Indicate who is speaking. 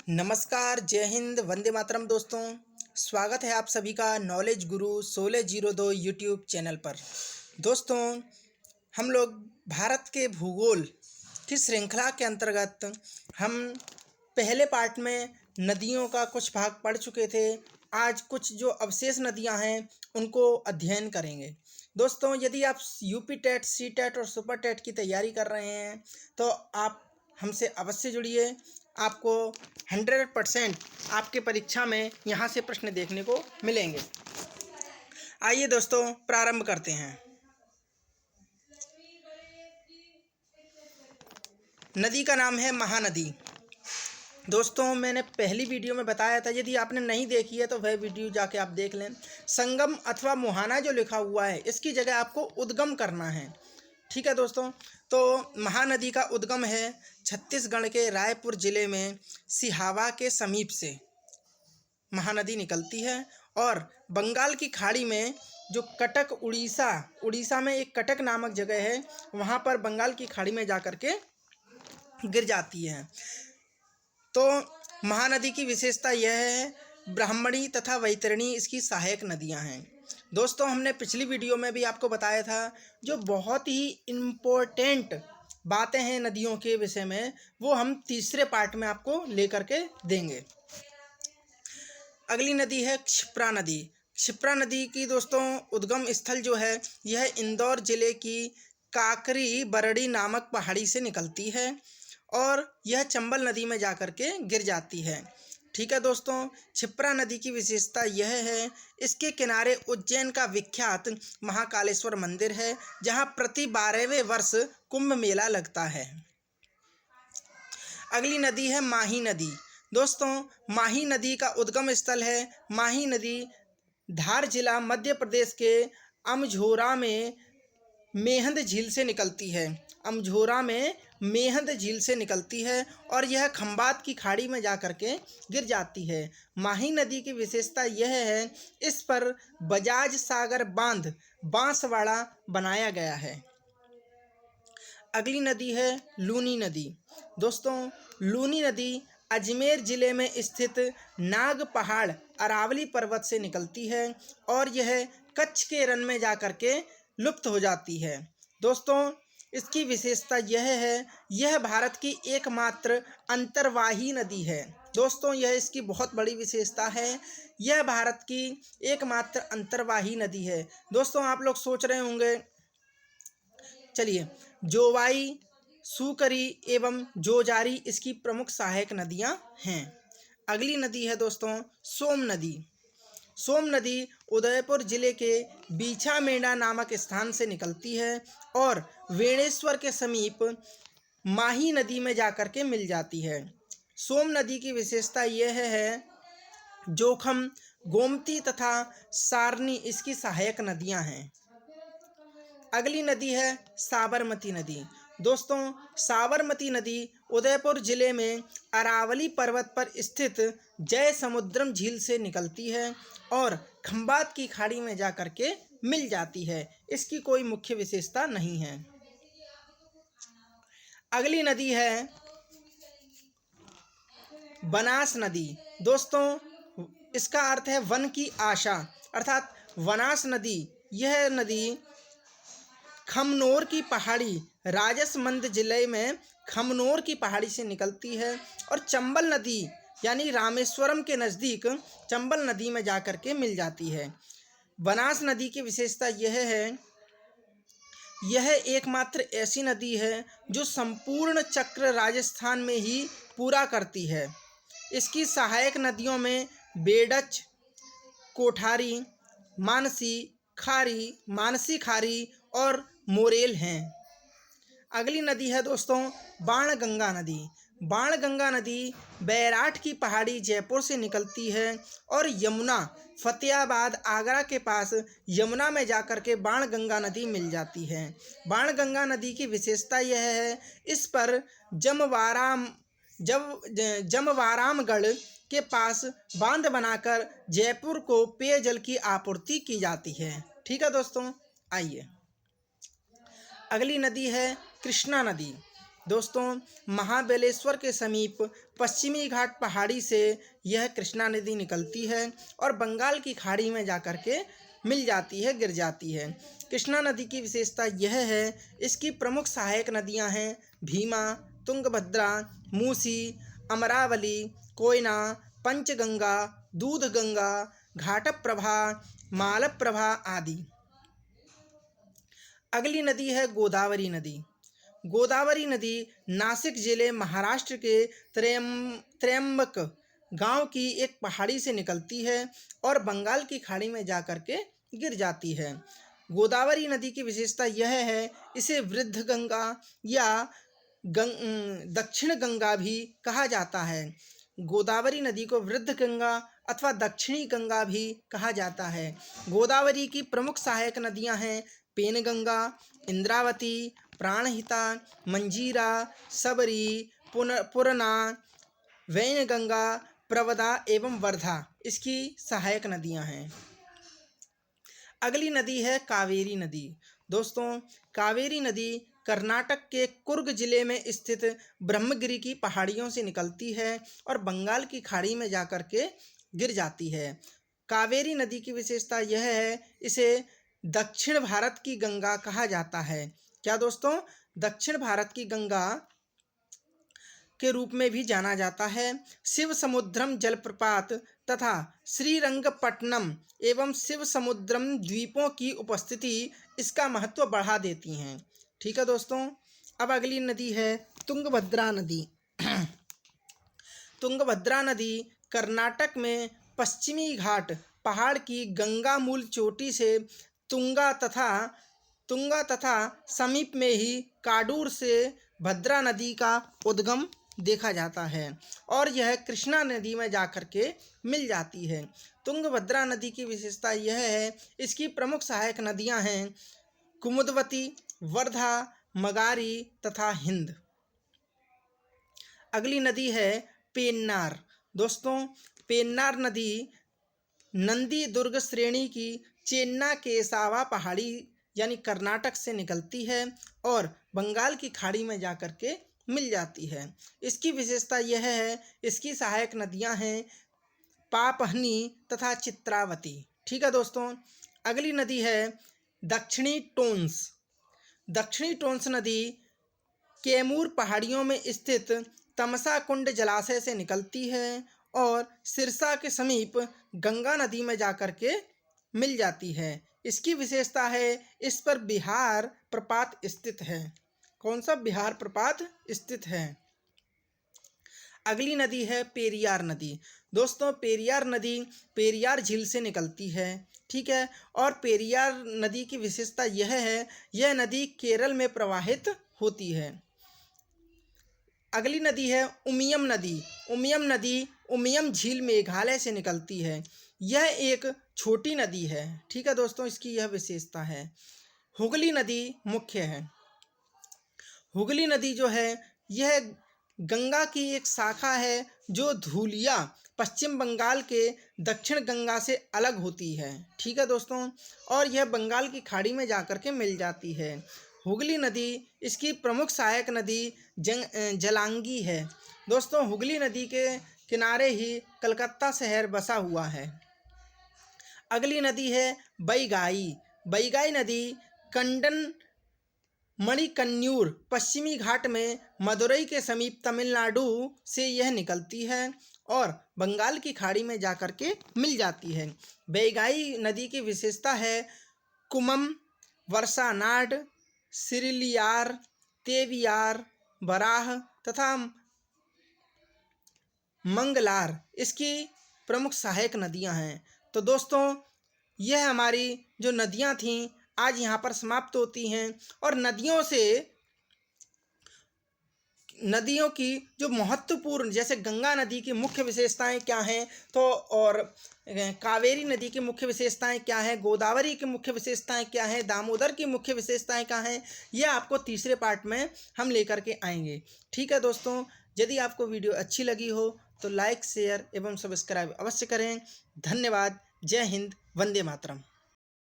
Speaker 1: नमस्कार, जय हिंद, वंदे मातरम दोस्तों। स्वागत है आप सभी का नॉलेज गुरु 1602 यूट्यूब चैनल पर। दोस्तों, हम लोग भारत के भूगोल की श्रृंखला के अंतर्गत हम पहले पार्ट में नदियों का कुछ भाग पढ़ चुके थे। आज कुछ जो अवशेष नदियां हैं उनको अध्ययन करेंगे। दोस्तों, यदि आप यूपी टेट, सी टेट और सुपर टेट की तैयारी कर रहे हैं तो आप हमसे अवश्य जुड़िए। आपको 100% आपके परीक्षा में यहाँ से प्रश्न देखने को मिलेंगे। आइए दोस्तों, प्रारंभ करते हैं। नदी का नाम है महानदी। दोस्तों, मैंने पहली वीडियो में बताया था, यदि आपने नहीं देखी है तो वह वीडियो जाके आप देख लें। संगम अथवा मुहाना जो लिखा हुआ है इसकी जगह आपको उद्गम करना है। ठीक है दोस्तों, तो महानदी का उद्गम है छत्तीसगढ़ के रायपुर जिले में सिहावा के समीप से महानदी निकलती है और बंगाल की खाड़ी में जो कटक उड़ीसा में एक कटक नामक जगह है, वहाँ पर बंगाल की खाड़ी में जा कर के गिर जाती है। तो महानदी की विशेषता यह है, ब्राह्मणी तथा वैतरणी इसकी सहायक नदियाँ हैं। दोस्तों, हमने पिछली वीडियो में भी आपको बताया था, जो बहुत ही इम्पोर्टेंट बातें हैं नदियों के विषय में, वो हम तीसरे पार्ट में आपको लेकर के देंगे। अगली नदी है क्षिप्रा नदी। क्षिप्रा नदी की दोस्तों उद्गम स्थल जो है यह इंदौर जिले की काकरी बरड़ी नामक पहाड़ी से निकलती है और यह चंबल नदी में जाकर के गिर जाती है। ठीक है दोस्तों, क्षिप्रा नदी की विशेषता यह है, इसके किनारे उज्जैन का विख्यात महाकालेश्वर मंदिर है, जहां प्रति 12वें वर्ष कुंभ मेला लगता है। अगली नदी है माही नदी। दोस्तों, माही नदी का उद्गम स्थल है माही नदी धार जिला मध्य प्रदेश के अमझोरा में मेहंद झील से निकलती है। अमझोरा में मेहंद झील से निकलती है और यह खंबात की खाड़ी में जाकर के गिर जाती है। माही नदी की विशेषता यह है, इस पर बजाज सागर बांध बांसवाड़ा बनाया गया है। अगली नदी है लूनी नदी। दोस्तों, लूनी नदी अजमेर जिले में स्थित नाग पहाड़ अरावली पर्वत से निकलती है और यह कच्छ के रण में जाकर के लुप्त हो जाती है। दोस्तों, इसकी विशेषता यह है, यह भारत की एकमात्र अंतर्वाही नदी है। दोस्तों, यह इसकी बहुत बड़ी विशेषता है, यह भारत की एकमात्र अंतर्वाही नदी है। दोस्तों, आप लोग सोच रहे होंगे, चलिए, जोवाई, सूकरी एवं जोजारी इसकी प्रमुख सहायक नदियां हैं। अगली नदी है दोस्तों सोम नदी। सोम नदी उदयपुर जिले के बीछामेंढा नामक स्थान से निकलती है और वेणेश्वर के समीप माही नदी में जाकर के मिल जाती है। सोम नदी की विशेषता यह है, जोखम, गोमती तथा सारनी इसकी सहायक नदियां हैं। अगली नदी है साबरमती नदी। दोस्तों, साबरमती नदी उदयपुर जिले में अरावली पर्वत पर स्थित जय समुद्रम झील से निकलती है और खंबात की खाड़ी में जाकर के मिल जाती है। इसकी कोई मुख्य विशेषता नहीं है। अगली नदी है बनास नदी। दोस्तों, इसका अर्थ है वन की आशा, अर्थात बनास नदी। यह नदी खमनोर की पहाड़ी राजसमंद जिले में खमनोर की पहाड़ी से निकलती है और चंबल नदी यानी रामेश्वरम के नज़दीक चंबल नदी में जाकर के मिल जाती है। बनास नदी की विशेषता यह है, यह एकमात्र ऐसी नदी है जो संपूर्ण चक्र राजस्थान में ही पूरा करती है। इसकी सहायक नदियों में बेडच, कोठारी, मानसी खारी और मोरेल हैं। अगली नदी है दोस्तों बाणगंगा नदी। बाणगंगा नदी बैराठ की पहाड़ी जयपुर से निकलती है और यमुना, फतेहाबाद, आगरा के पास यमुना में जाकर के बाणगंगा नदी मिल जाती है। बाणगंगा नदी की विशेषता यह है, इस पर जमवारामगढ़ के पास बांध बनाकर जयपुर को पेयजल की आपूर्ति की जाती है। ठीक है दोस्तों, आइए, अगली नदी है कृष्णा नदी। दोस्तों महाबलेश्वर के समीप पश्चिमी घाट पहाड़ी से यह कृष्णा नदी निकलती है और बंगाल की खाड़ी में जाकर के मिल जाती है, गिर जाती है। कृष्णा नदी की विशेषता यह है, इसकी प्रमुख सहायक नदियां हैं भीमा, तुंगभद्रा, मूसी, अमरावली, कोयना, पंचगंगा, दूधगंगा, घाटप्रभा, मालप्रभा आदि। अगली नदी है गोदावरी नदी। गोदावरी नदी नासिक जिले महाराष्ट्र के त्र्यंबक गांव की एक पहाड़ी से निकलती है और बंगाल की खाड़ी में जाकर के गिर जाती है। गोदावरी नदी की विशेषता यह है, इसे वृद्ध गंगा या दक्षिण गंगा भी कहा जाता है। गोदावरी नदी को वृद्ध गंगा अथवा दक्षिणी गंगा भी कहा जाता है। गोदावरी की प्रमुख सहायक नदियां हैं पेनगंगा, इंद्रावती, प्राणहिता, मंजीरा, सबरी, पूर्णा, वैनगंगा, प्रवदा एवं वर्धा इसकी सहायक नदियां हैं। अगली नदी है कावेरी नदी। दोस्तों कावेरी नदी कर्नाटक के कुर्ग जिले में स्थित ब्रह्मगिरी की पहाड़ियों से निकलती है और बंगाल की खाड़ी में जाकर के गिर जाती है। कावेरी नदी की विशेषता यह है, इसे दक्षिण भारत की गंगा कहा जाता है। क्या दोस्तों? दक्षिण भारत की गंगा के रूप में भी जाना जाता है। शिव समुद्रम जलप्रपात तथा श्रीरंगपट्टनम एवं शिव समुद्रम द्वीपों की उपस्थिति इसका महत्व बढ़ा देती हैं। ठीक है दोस्तों। अब अगली नदी है तुंगभद्रा नदी। तुंगभद्रा नदी कर्नाटक में पश्चिमी घाट पहाड़ की गंगा मूल चोटी से तुंगा तथा समीप में ही काडूर से भद्रा नदी का उद्गम देखा जाता है और यह कृष्णा नदी में जाकर के मिल जाती है। तुंगभद्रा नदी की विशेषता यह है, इसकी प्रमुख सहायक नदियां हैं कुमुदवती, वर्धा, मगारी तथा हिंद। अगली नदी है पेन्नार। दोस्तों पेन्नार नदी नंदी दुर्ग श्रेणी की चेन्ना केसावा पहाड़ी यानी कर्नाटक से निकलती है और बंगाल की खाड़ी में जाकर के मिल जाती है। इसकी विशेषता यह है, इसकी सहायक नदियां हैं पापहनी तथा चित्रावती। ठीक है दोस्तों। अगली नदी है दक्षिणी टोंस। दक्षिणी टोंस नदी कैमूर पहाड़ियों में स्थित तमसा कुंड जलाशय से निकलती है और सिरसा के समीप गंगा नदी में जाकर के मिल जाती है। इसकी विशेषता है, इस पर बिहार प्रपात स्थित है। कौन सा बिहार प्रपात स्थित है? अगली नदी है पेरियार नदी। दोस्तों पेरियार नदी पेरियार झील से निकलती है। ठीक है। और पेरियार नदी की विशेषता यह है, यह नदी केरल में प्रवाहित होती है। अगली नदी है उमियम नदी। उमियम नदी उमियम झील मेघालय से निकलती है। यह एक छोटी नदी है। ठीक है दोस्तों। इसकी यह विशेषता है। हुगली नदी मुख्य है। हुगली नदी जो है यह गंगा की एक शाखा है जो धूलिया पश्चिम बंगाल के दक्षिण गंगा से अलग होती है। ठीक है दोस्तों। और यह बंगाल की खाड़ी में जाकर के मिल जाती है। हुगली नदी इसकी प्रमुख सहायक नदी जलांगी है। दोस्तों हुगली नदी के किनारे ही कलकत्ता शहर बसा हुआ है। अगली नदी है बैगाई। बैगाई नदी कंडन मणिकन्यूर पश्चिमी घाट में मदुरई के समीप तमिलनाडु से यह निकलती है और बंगाल की खाड़ी में जाकर के मिल जाती है। बैगाई नदी की विशेषता है कुमम, वर्षानाड, सिरिलियार, तेवियार, बराह तथा मंगलार इसकी प्रमुख सहायक नदियां हैं। तो दोस्तों यह हमारी जो नदियां थीं आज यहाँ पर समाप्त होती हैं और नदियों की जो महत्वपूर्ण, जैसे गंगा नदी की मुख्य विशेषताएं क्या हैं, तो और कावेरी नदी की मुख्य विशेषताएं क्या हैं, गोदावरी की मुख्य विशेषताएं क्या हैं, दामोदर की मुख्य विशेषताएं क्या हैं, यह आपको तीसरे पार्ट में हम लेकर के आएंगे। ठीक है दोस्तों। यदि आपको वीडियो अच्छी लगी हो तो लाइक, शेयर एवं सब्सक्राइब अवश्य करें। धन्यवाद। जय हिंद। वंदे मातरम।